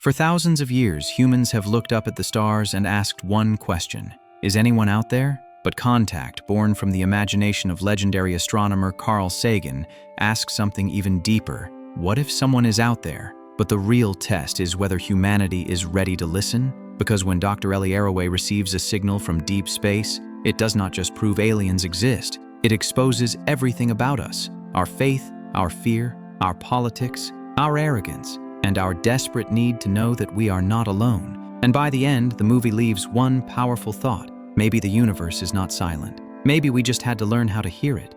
For thousands of years, humans have looked up at the stars and asked one question: is anyone out there? But contact, born from the imagination of legendary astronomer Carl Sagan, asks something even deeper. What if someone is out there? But the real test is whether humanity is ready to listen. Because when Dr. Ellie Arroway receives a signal from deep space, it does not just prove aliens exist, it exposes everything about us: our faith, our fear, our politics, our arrogance, and our desperate need to know that we are not alone. And by the end, the movie leaves one powerful thought: maybe the universe is not silent. Maybe we just had to learn how to hear it.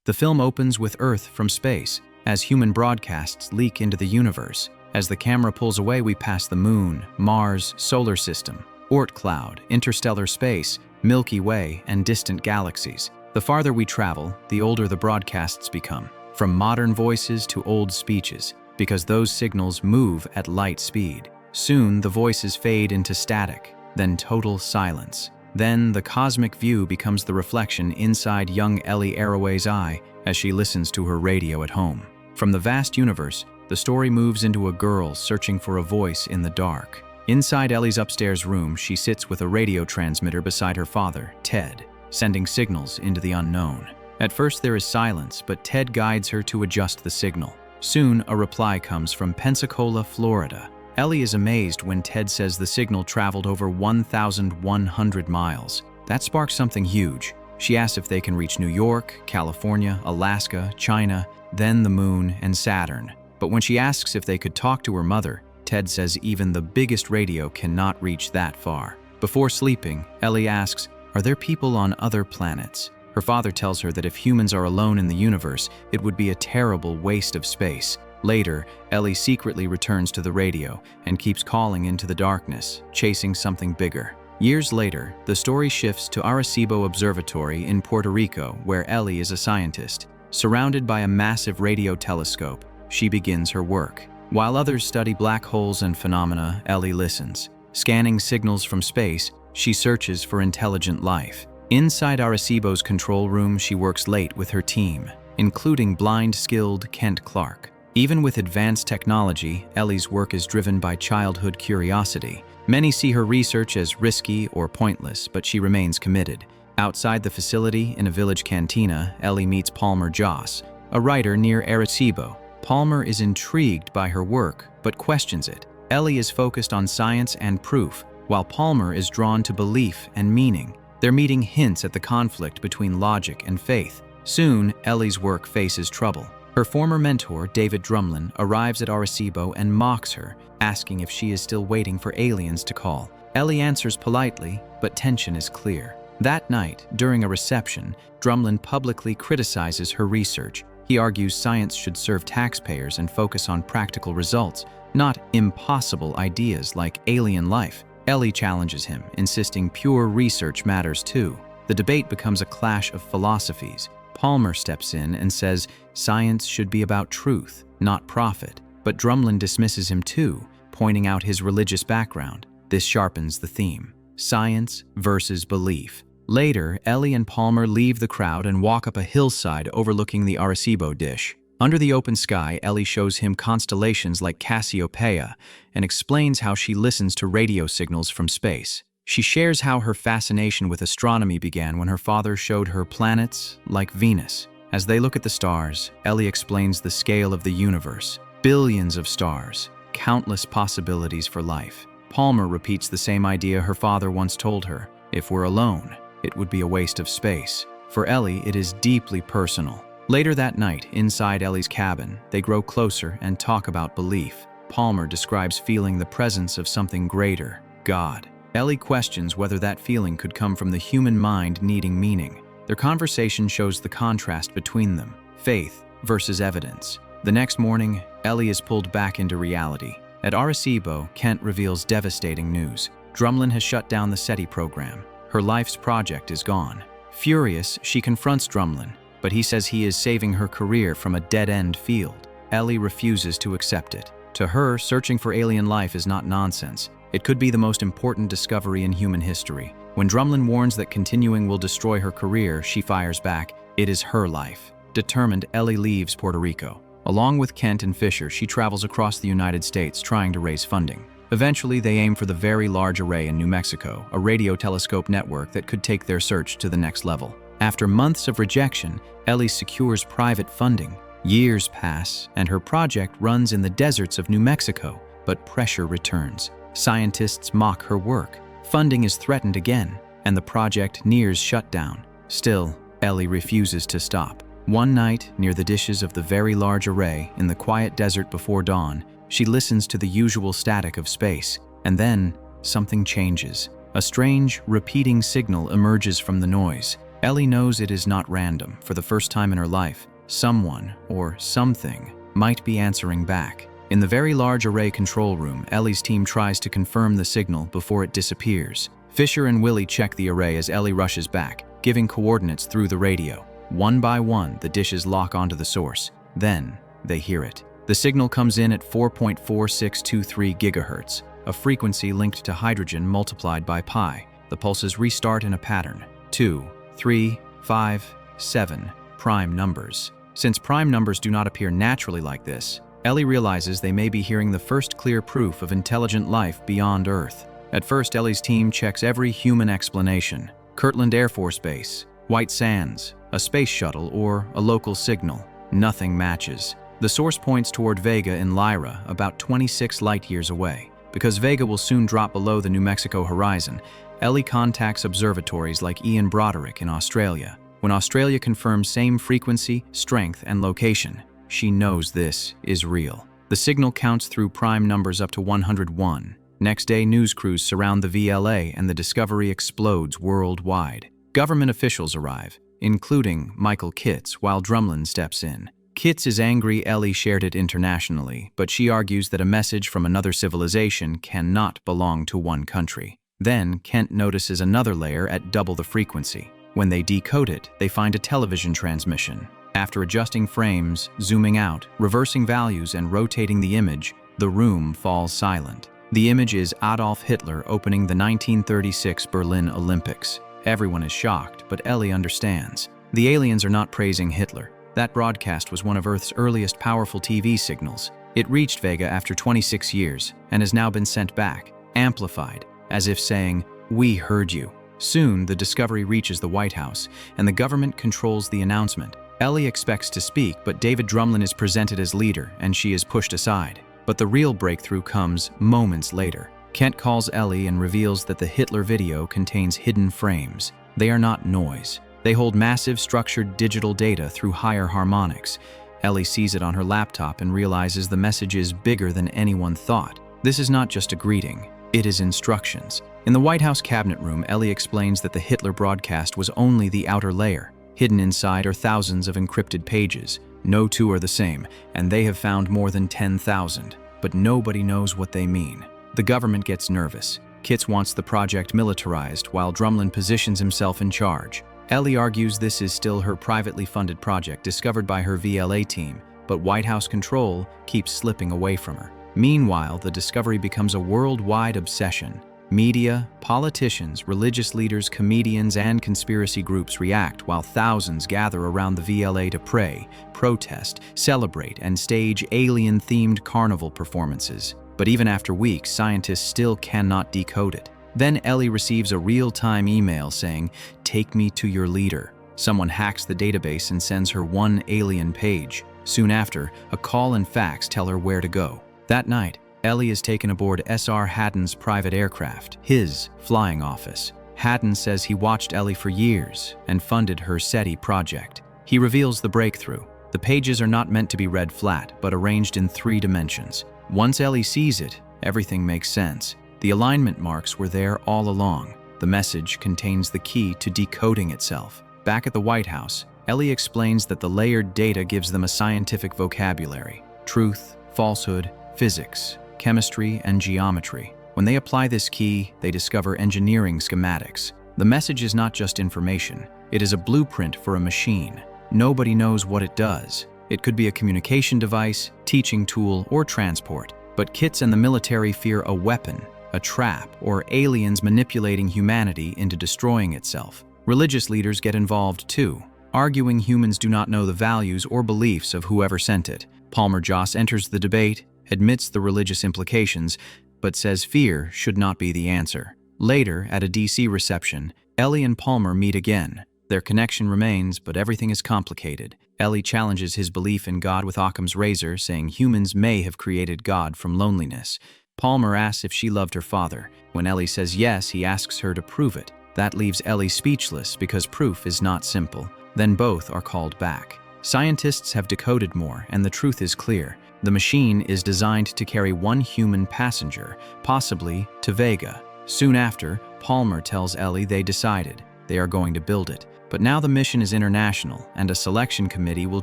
The film opens with Earth from space, as human broadcasts leak into the universe. As the camera pulls away, we pass the Moon, Mars, solar system, Oort cloud, interstellar space, Milky Way, and distant galaxies. The farther we travel, the older the broadcasts become, from modern voices to old speeches, because those signals move at light speed. Soon, the voices fade into static, then total silence. Then, the cosmic view becomes the reflection inside young Ellie Arroway's eye as she listens to her radio at home. From the vast universe, the story moves into a girl searching for a voice in the dark. Inside Ellie's upstairs room, she sits with a radio transmitter beside her father, Ted, sending signals into the unknown. At first there is silence, but Ted guides her to adjust the signal. Soon, a reply comes from Pensacola, Florida. Ellie is amazed when Ted says the signal traveled over 1,100 miles. That sparks something huge. She asks if they can reach New York, California, Alaska, China, then the Moon and Saturn. But when she asks if they could talk to her mother, Ted says even the biggest radio cannot reach that far. Before sleeping, Ellie asks, "Are there people on other planets?" Her father tells her that if humans are alone in the universe, it would be a terrible waste of space. Later, Ellie secretly returns to the radio and keeps calling into the darkness, chasing something bigger. Years later, the story shifts to Arecibo Observatory in Puerto Rico, where Ellie is a scientist. Surrounded by a massive radio telescope, she begins her work. While others study black holes and phenomena, Ellie listens. Scanning signals from space, she searches for intelligent life. Inside Arecibo's control room, she works late with her team, including blind-skilled Kent Clark. Even with advanced technology, Ellie's work is driven by childhood curiosity. Many see her research as risky or pointless, but she remains committed. Outside the facility, in a village cantina, Ellie meets Palmer Joss, a writer near Arecibo. Palmer is intrigued by her work, but questions it. Ellie is focused on science and proof, while Palmer is drawn to belief and meaning. Their meeting hints at the conflict between logic and faith. Soon, Ellie's work faces trouble. Her former mentor, David Drumlin, arrives at Arecibo and mocks her, asking if she is still waiting for aliens to call. Ellie answers politely, but tension is clear. That night, during a reception, Drumlin publicly criticizes her research. He argues science should serve taxpayers and focus on practical results, not impossible ideas like alien life. Ellie challenges him, insisting pure research matters too. The debate becomes a clash of philosophies. Palmer steps in and says science should be about truth, not profit. But Drumlin dismisses him too, pointing out his religious background. This sharpens the theme: science versus belief. Later, Ellie and Palmer leave the crowd and walk up a hillside overlooking the Arecibo dish. Under the open sky, Ellie shows him constellations like Cassiopeia and explains how she listens to radio signals from space. She shares how her fascination with astronomy began when her father showed her planets like Venus. As they look at the stars, Ellie explains the scale of the universe. Billions of stars, countless possibilities for life. Palmer repeats the same idea her father once told her: if we're alone, it would be a waste of space. For Ellie, it is deeply personal. Later that night, inside Ellie's cabin, they grow closer and talk about belief. Palmer describes feeling the presence of something greater, God. Ellie questions whether that feeling could come from the human mind needing meaning. Their conversation shows the contrast between them, faith versus evidence. The next morning, Ellie is pulled back into reality. At Arecibo, Kent reveals devastating news. Drumlin has shut down the SETI program. Her life's project is gone. Furious, she confronts Drumlin, but he says he is saving her career from a dead-end field. Ellie refuses to accept it. To her, searching for alien life is not nonsense. It could be the most important discovery in human history. When Drumlin warns that continuing will destroy her career, she fires back, it is her life. Determined, Ellie leaves Puerto Rico. Along with Kent and Fisher, she travels across the United States trying to raise funding. Eventually, they aim for the Very Large Array in New Mexico, a radio telescope network that could take their search to the next level. After months of rejection, Ellie secures private funding. Years pass, and her project runs in the deserts of New Mexico, but pressure returns. Scientists mock her work. Funding is threatened again, and the project nears shutdown. Still, Ellie refuses to stop. One night, near the dishes of the Very Large Array, in the quiet desert before dawn, she listens to the usual static of space, and then something changes. A strange, repeating signal emerges from the noise. Ellie knows it is not random. For the first time in her life, someone, or something, might be answering back. In the Very Large Array control room, Ellie's team tries to confirm the signal before it disappears. Fisher and Willie check the array as Ellie rushes back, giving coordinates through the radio. One by one, the dishes lock onto the source. Then, they hear it. The signal comes in at 4.4623 gigahertz, a frequency linked to hydrogen multiplied by pi. The pulses restart in a pattern. 2, 3, 5, 7 prime numbers. Since prime numbers do not appear naturally like this, Ellie realizes they may be hearing the first clear proof of intelligent life beyond Earth. At first, Ellie's team checks every human explanation. Kirtland Air Force Base, White Sands, a space shuttle, or a local signal. Nothing matches. The source points toward Vega in Lyra, about 26 light-years away. Because Vega will soon drop below the New Mexico horizon, Ellie contacts observatories like Ian Broderick in Australia. When Australia confirms same frequency, strength, and location, she knows this is real. The signal counts through prime numbers up to 101. Next day, news crews surround the VLA and the discovery explodes worldwide. Government officials arrive, including Michael Kitts, while Drumlin steps in. Kitts is angry Ellie shared it internationally, but she argues that a message from another civilization cannot belong to one country. Then, Kent notices another layer at double the frequency. When they decode it, they find a television transmission. After adjusting frames, zooming out, reversing values, and rotating the image, the room falls silent. The image is Adolf Hitler opening the 1936 Berlin Olympics. Everyone is shocked, but Ellie understands. The aliens are not praising Hitler. That broadcast was one of Earth's earliest powerful TV signals. It reached Vega after 26 years and has now been sent back, amplified, as if saying, "We heard you." Soon, the discovery reaches the White House, and the government controls the announcement. Ellie expects to speak, but David Drumlin is presented as leader, and she is pushed aside. But the real breakthrough comes moments later. Kent calls Ellie and reveals that the Hitler video contains hidden frames. They are not noise. They hold massive structured digital data through higher harmonics. Ellie sees it on her laptop and realizes the message is bigger than anyone thought. This is not just a greeting. It is instructions. In the White House cabinet room, Ellie explains that the Hitler broadcast was only the outer layer. Hidden inside are thousands of encrypted pages. No two are the same, and they have found more than 10,000. But nobody knows what they mean. The government gets nervous. Kitts wants the project militarized, while Drumlin positions himself in charge. Ellie argues this is still her privately funded project discovered by her VLA team, but White House control keeps slipping away from her. Meanwhile, the discovery becomes a worldwide obsession. Media, politicians, religious leaders, comedians, and conspiracy groups react while thousands gather around the VLA to pray, protest, celebrate, and stage alien-themed carnival performances. But even after weeks, scientists still cannot decode it. Then Ellie receives a real-time email saying, "Take me to your leader." Someone hacks the database and sends her one alien page. Soon after, a call and fax tell her where to go. That night, Ellie is taken aboard S.R. Haddon's private aircraft, his flying office. Haddon says he watched Ellie for years and funded her SETI project. He reveals the breakthrough. The pages are not meant to be read flat, but arranged in 3 dimensions. Once Ellie sees it, everything makes sense. The alignment marks were there all along. The message contains the key to decoding itself. Back at the White House, Ellie explains that the layered data gives them a scientific vocabulary: truth, falsehood, physics, chemistry, and geometry. When they apply this key, they discover engineering schematics. The message is not just information. It is a blueprint for a machine. Nobody knows what it does. It could be a communication device, teaching tool, or transport. But Kitts and the military fear a weapon, a trap, or aliens manipulating humanity into destroying itself. Religious leaders get involved too, arguing humans do not know the values or beliefs of whoever sent it. Palmer Joss enters the debate, admits the religious implications, but says fear should not be the answer. Later, at a DC reception, Ellie and Palmer meet again. Their connection remains, but everything is complicated. Ellie challenges his belief in God with Occam's razor, saying humans may have created God from loneliness. Palmer asks if she loved her father. When Ellie says yes, he asks her to prove it. That leaves Ellie speechless because proof is not simple. Then both are called back. Scientists have decoded more, and the truth is clear. The machine is designed to carry one human passenger, possibly to Vega. Soon after, Palmer tells Ellie they decided they are going to build it. But now the mission is international, and a selection committee will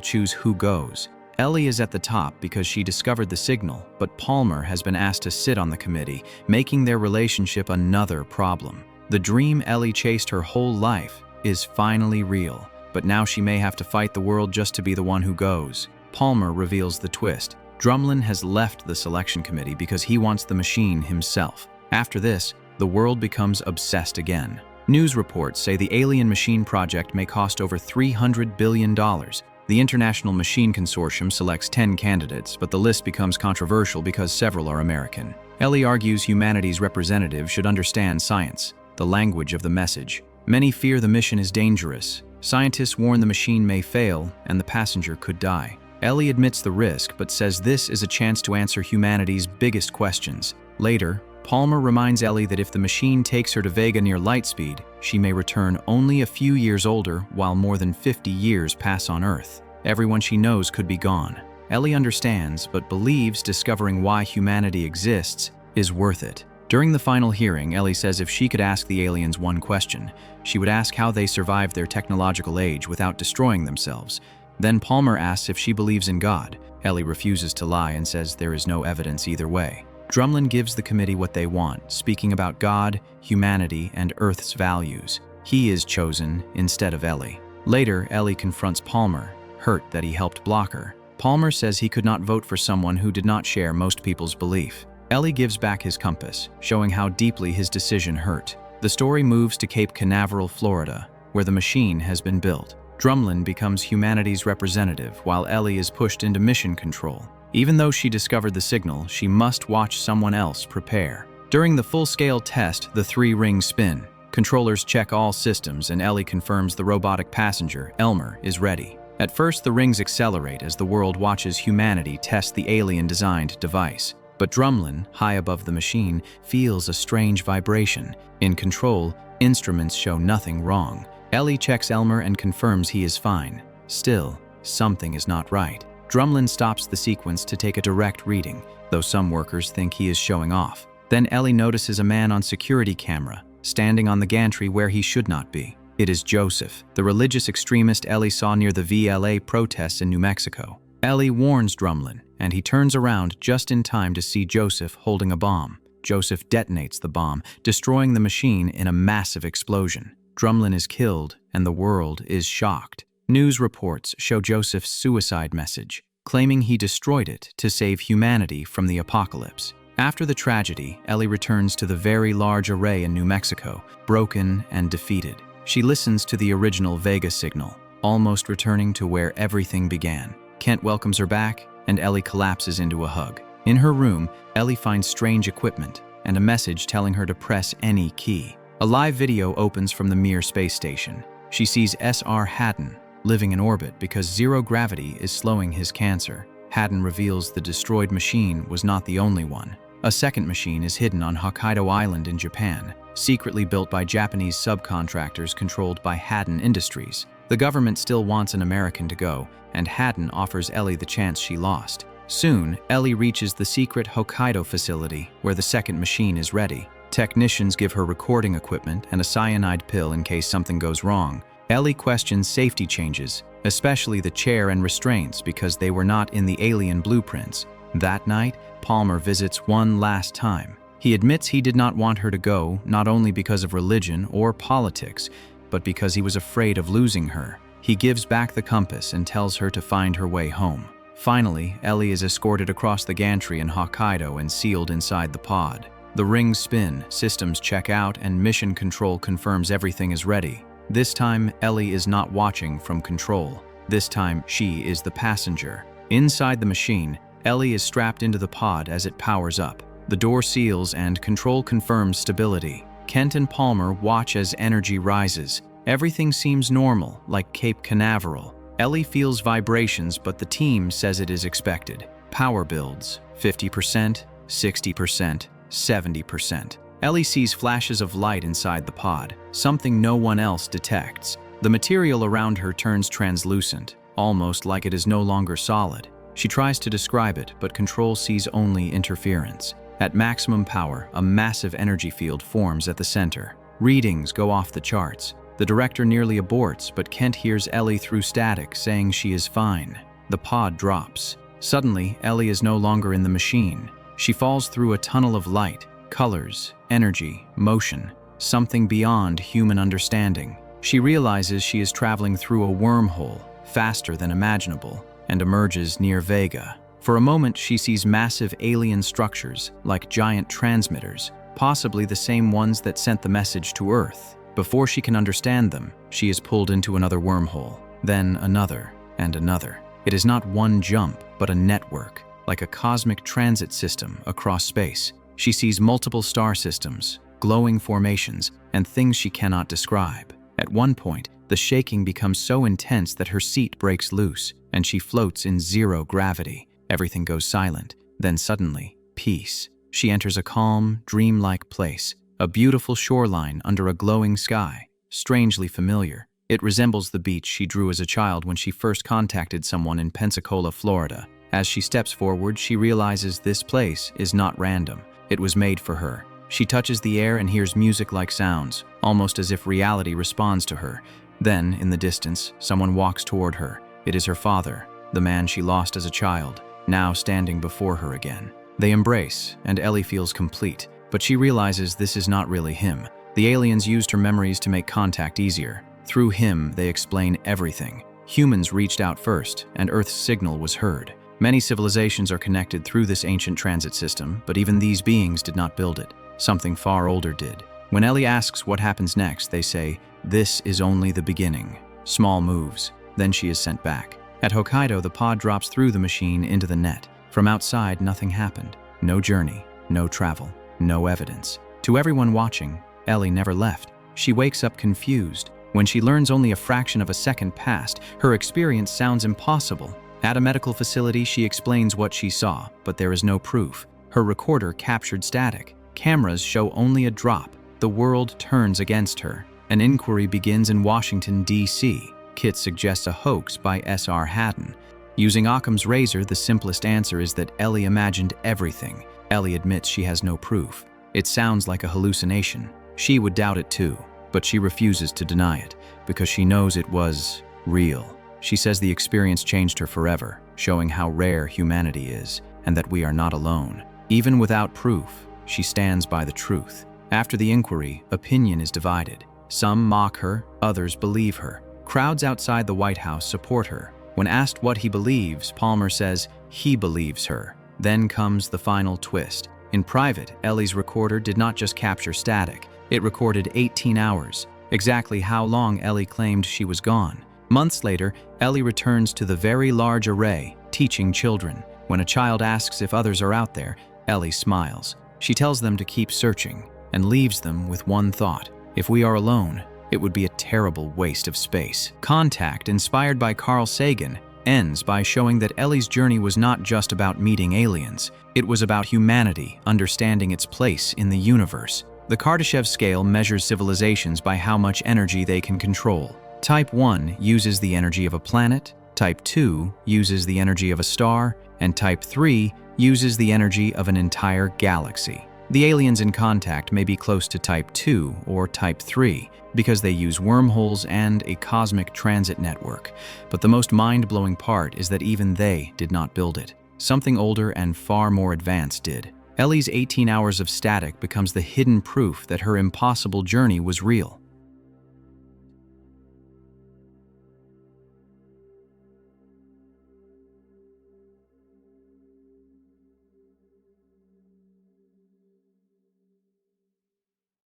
choose who goes. Ellie is at the top because she discovered the signal, but Palmer has been asked to sit on the committee, making their relationship another problem. The dream Ellie chased her whole life is finally real, but now she may have to fight the world just to be the one who goes. Palmer reveals the twist. Drumlin has left the selection committee because he wants the machine himself. After this, the world becomes obsessed again. News reports say the alien machine project may cost over $300 billion. The International Machine Consortium selects 10 candidates, but the list becomes controversial because several are American. Ellie argues humanity's representative should understand science, the language of the message. Many fear the mission is dangerous. Scientists warn the machine may fail, and the passenger could die. Ellie admits the risk, but says this is a chance to answer humanity's biggest questions. Later, Palmer reminds Ellie that if the machine takes her to Vega near light speed, she may return only a few years older while more than 50 years pass on Earth. Everyone she knows could be gone. Ellie understands, but believes discovering why humanity exists is worth it. During the final hearing, Ellie says if she could ask the aliens one question, she would ask how they survived their technological age without destroying themselves. Then Palmer asks if she believes in God. Ellie refuses to lie and says there is no evidence either way. Drumlin gives the committee what they want, speaking about God, humanity, and Earth's values. He is chosen instead of Ellie. Later, Ellie confronts Palmer, hurt that he helped block her. Palmer says he could not vote for someone who did not share most people's belief. Ellie gives back his compass, showing how deeply his decision hurt. The story moves to Cape Canaveral, Florida, where the machine has been built. Drumlin becomes humanity's representative, while Ellie is pushed into mission control. Even though she discovered the signal, she must watch someone else prepare. During the full-scale test, the 3 rings spin. Controllers check all systems, and Ellie confirms the robotic passenger, Elmer, is ready. At first, the rings accelerate as the world watches humanity test the alien-designed device. But Drumlin, high above the machine, feels a strange vibration. In control, instruments show nothing wrong. Ellie checks Elmer and confirms he is fine. Still, something is not right. Drumlin stops the sequence to take a direct reading, though some workers think he is showing off. Then Ellie notices a man on security camera, standing on the gantry where he should not be. It is Joseph, the religious extremist Ellie saw near the VLA protests in New Mexico. Ellie warns Drumlin, and he turns around just in time to see Joseph holding a bomb. Joseph detonates the bomb, destroying the machine in a massive explosion. Drumlin is killed, and the world is shocked. News reports show Joseph's suicide message, claiming he destroyed it to save humanity from the apocalypse. After the tragedy, Ellie returns to the very large array in New Mexico, broken and defeated. She listens to the original Vega signal, almost returning to where everything began. Kent welcomes her back, and Ellie collapses into a hug. In her room, Ellie finds strange equipment and a message telling her to press any key. A live video opens from the Mir space station. She sees S.R. Haddon living in orbit because zero gravity is slowing his cancer. Haddon reveals the destroyed machine was not the only one. A second machine is hidden on Hokkaido Island in Japan, secretly built by Japanese subcontractors controlled by Haddon Industries. The government still wants an American to go, and Haddon offers Ellie the chance she lost. Soon, Ellie reaches the secret Hokkaido facility, where the second machine is ready. Technicians give her recording equipment and a cyanide pill in case something goes wrong. Ellie questions safety changes, especially the chair and restraints, because they were not in the alien blueprints. That night, Palmer visits one last time. He admits he did not want her to go, not only because of religion or politics, but because he was afraid of losing her. He gives back the compass and tells her to find her way home. Finally, Ellie is escorted across the gantry in Hokkaido and sealed inside the pod. The rings spin, systems check out, and mission control confirms everything is ready. This time, Ellie is not watching from control. This time, she is the passenger. Inside the machine, Ellie is strapped into the pod as it powers up. The door seals and control confirms stability. Kent and Palmer watch as energy rises. Everything seems normal, like Cape Canaveral. Ellie feels vibrations, but the team says it is expected. Power builds, 50%, 60%, 70%. Ellie sees flashes of light inside the pod, something no one else detects. The material around her turns translucent, almost like it is no longer solid. She tries to describe it, but control sees only interference. At maximum power, a massive energy field forms at the center. Readings go off the charts. The director nearly aborts, but Kent hears Ellie through static, saying she is fine. The pod drops. Suddenly, Ellie is no longer in the machine. She falls through a tunnel of light, colors, energy, motion, something beyond human understanding. She realizes she is traveling through a wormhole, faster than imaginable, and emerges near Vega. For a moment, she sees massive alien structures, like giant transmitters, possibly the same ones that sent the message to Earth. Before she can understand them, she is pulled into another wormhole, then another, and another. It is not one jump, but a network, like a cosmic transit system across space. She sees multiple star systems, glowing formations, and things she cannot describe. At one point, the shaking becomes so intense that her seat breaks loose, and she floats in zero gravity. Everything goes silent. Then suddenly, peace. She enters a calm, dreamlike place, a beautiful shoreline under a glowing sky, strangely familiar. It resembles the beach she drew as a child when she first contacted someone in Pensacola, Florida. As she steps forward, she realizes this place is not random. It was made for her. She touches the air and hears music-like sounds, almost as if reality responds to her. Then, in the distance, someone walks toward her. It is her father, the man she lost as a child, now standing before her again. They embrace, and Ellie feels complete, but she realizes this is not really him. The aliens used her memories to make contact easier. Through him, they explain everything. Humans reached out first, and Earth's signal was heard. Many civilizations are connected through this ancient transit system, but even these beings did not build it. Something far older did. When Ellie asks what happens next, they say, "This is only the beginning." Small moves. Then she is sent back. At Hokkaido, the pod drops through the machine into the net. From outside, nothing happened. No journey, no travel, no evidence. To everyone watching, Ellie never left. She wakes up confused. When she learns only a fraction of a second passed, her experience sounds impossible. At a medical facility, she explains what she saw, but there is no proof. Her recorder captured static. Cameras show only a drop. The world turns against her. An inquiry begins in Washington, D.C. Kit suggests a hoax by S.R. Haddon. Using Occam's razor, the simplest answer is that Ellie imagined everything. Ellie admits she has no proof. It sounds like a hallucination. She would doubt it too, but she refuses to deny it because she knows it was real. She says the experience changed her forever, showing how rare humanity is and that we are not alone. Even without proof, she stands by the truth. After the inquiry, opinion is divided. Some mock her, others believe her. Crowds outside the White House support her. When asked what he believes, Palmer says he believes her. Then comes the final twist. In private, Ellie's recorder did not just capture static. It recorded 18 hours, exactly how long Ellie claimed she was gone. Months later, Ellie returns to the very large array, teaching children. When a child asks if others are out there, Ellie smiles. She tells them to keep searching and leaves them with one thought. If we are alone, it would be a terrible waste of space. Contact, inspired by Carl Sagan, ends by showing that Ellie's journey was not just about meeting aliens. It was about humanity understanding its place in the universe. The Kardashev scale measures civilizations by how much energy they can control. Type 1 uses the energy of a planet, Type 2 uses the energy of a star, and Type 3 uses the energy of an entire galaxy. The aliens in contact may be close to Type 2 or Type 3 because they use wormholes and a cosmic transit network. But the most mind-blowing part is that even they did not build it. Something older and far more advanced did. Ellie's 18 hours of static becomes the hidden proof that her impossible journey was real.